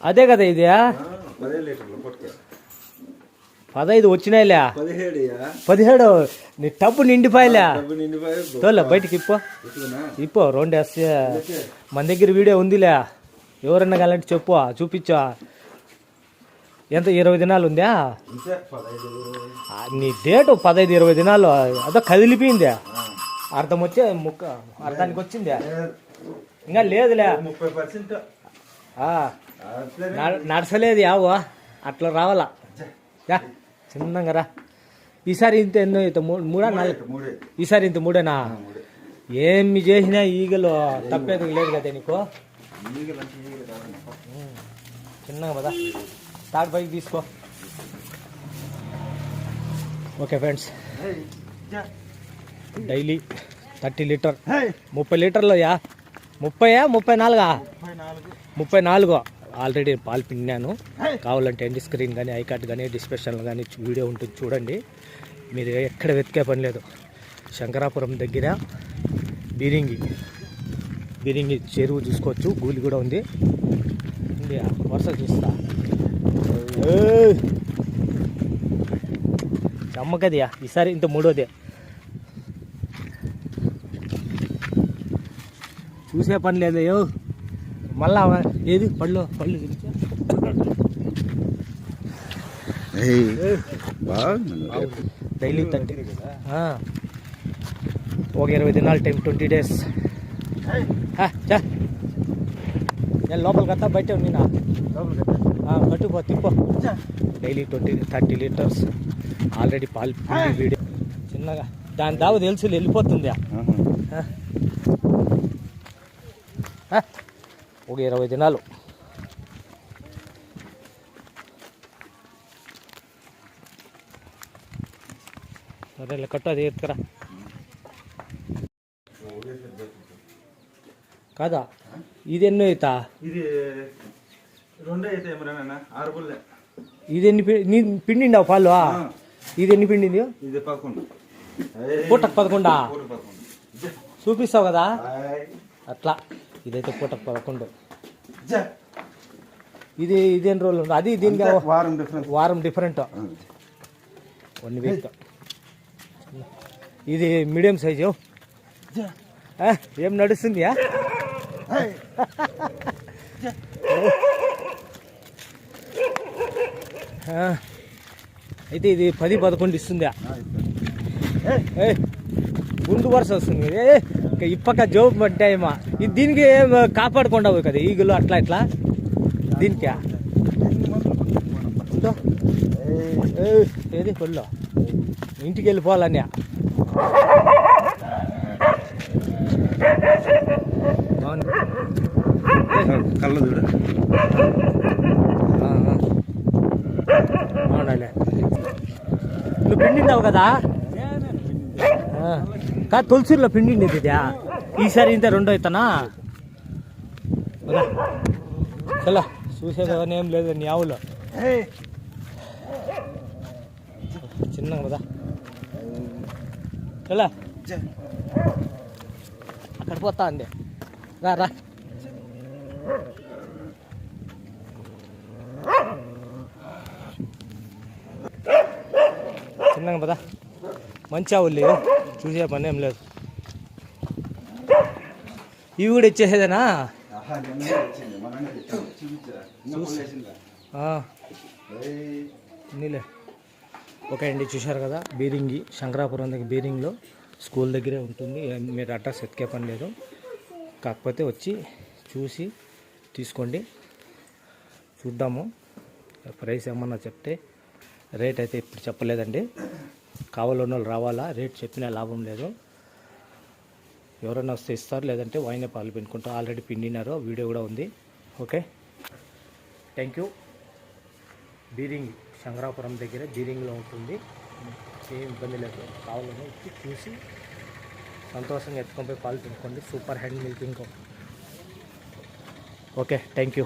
అదే కదా ఇది 15 వచ్చినాయిలే 17 నీ టబ్బు నిండిపోయలే తోలే బయటికి ఇప్పో 2 వేస్తే మన దగ్గర వీడియో ఉందిలే ఎవరన్నా కావాలంటే చెప్పు చూపించా ఎంత 20 దినాలు ఉందా నీ డేటు 15-20 దినాలు అదో కదిలిపోయిందే అర్థం వచ్చే అర్థానికి వచ్చిందే ఇంకా లేదులే 30% నడసలేదు యావో అట్లా రావాలా చిన్నగా రా ఈసారి ఇంత ఎన్నో మూడా 4 ఈసారి ఇంత 3ఏనా ఏమి చేసినా ఈగలు తప్పేది లేదు కదా నీకు చిన్నగా కదా తాడు పైకి తీసుకో ఓకే ఫ్రెండ్స్ డైలీ 30 లీటర్ 30 లీటర్లు 34 ఆల్రెడీ పాలు పిండాను కావాలంటే ఎండి స్క్రీన్ కానీ ఐకార్డ్ కానీ డిస్క్రిప్షన్ కానీ వీడియో ఉంటుంది చూడండి మీరు ఎక్కడ వెతికే పని లేదు శంకరాపురం దగ్గర బీరింగి చెరువు చూసుకోవచ్చు గూలి కూడా ఉంది వరుస చూస్తా అమ్మకదియా ఈసారి ఇంత 3వదే చూసే పని లేదు మళ్ళా ఏది పళ్ళు డైలీ 30 ఒక 20 దినాలు టైం 20 డేస్ లోపల కట్టా బయట ఉన్నా కట్టుపో తిప్పో డైలీ 30 లీటర్స్ ఆల్రెడీ పాలు వీడియో చిన్నగా దాని దావు తెలుసు వెళ్ళిపోతుంది ఒక 20 దినాలు సరే కట్టు అది ఎత్తుకరా కాదా ఇది ఎన్నో అవుతా ఇది 2 అయితే ఇది ఎన్ని పిండిండావు పాలు ఇది ఎన్ని పిండింది ఇది 11 పూటకు 11 చూపిస్తావు కదా అట్లా ఇదైతే పూటకు 11 ఇది ఎన్ని రోజులు ఉంది అది దీనికి వారం డిఫరెంట్ 1 వీక్ ఇది మీడియం సైజు ఏం నడుస్తుంది అయితే ఇది 10-11 ఇస్తుందా గుండు వరుస వస్తుంది ఇప్పక జోబు పట్టాయేమో ఇది దీనికి కాపాడుకుంటావు కదా ఈగులు అట్లా ఇట్లా దీనికి ఏది కొల్లో ఇంటికి వెళ్ళిపోవాలన్నా కళ్ళ చూడ అవునాలే నువ్వు పిండినావు కదా కాదు తులసిలో పిండింది ఇదా ఈసారి ఇంత 2 అవుతానా చలా చూసేదాన్ని ఏం లేదు నీ ఆవులో చిన్నగా కదా చలా అక్కడ పోతా అండి రా చిన్నగా పదా మంచి ఆవులు లేవు చూసే పని ఏం లేదు ఇవి కూడా ఇచ్చేసేదేనా నీలే ఓకే అండి చూశారు కదా బీరింగి శంకరాపురం దగ్గర బీరింగ్లో స్కూల్ దగ్గరే ఉంటుంది మీరు అడ్రస్ ఎత్తుకే పని లేదు కాకపోతే వచ్చి చూసి తీసుకోండి చూద్దాము ప్రైస్ ఏమన్నా చెప్తే రేట్ అయితే ఇప్పుడు చెప్పలేదండి కావాలన్న వాళ్ళు రావాలా రేట్ చెప్పినా లాభం లేదు ఎవరైనా వస్తే ఇస్తారు లేదంటే వాయినే పాలు పిండుకుంటారు ఆల్రెడీ పిండినారు వీడియో కూడా ఉంది okay thank you bearing Shankarapuram దగ్గర బీరింగ్లో ఉంటుంది ఏం ఇబ్బంది లేదు కావాలని వచ్చి చూసి సంతోషంగా ఎత్తుకొని పోయి పాలు పిండుకోండి super hand milking okay thank you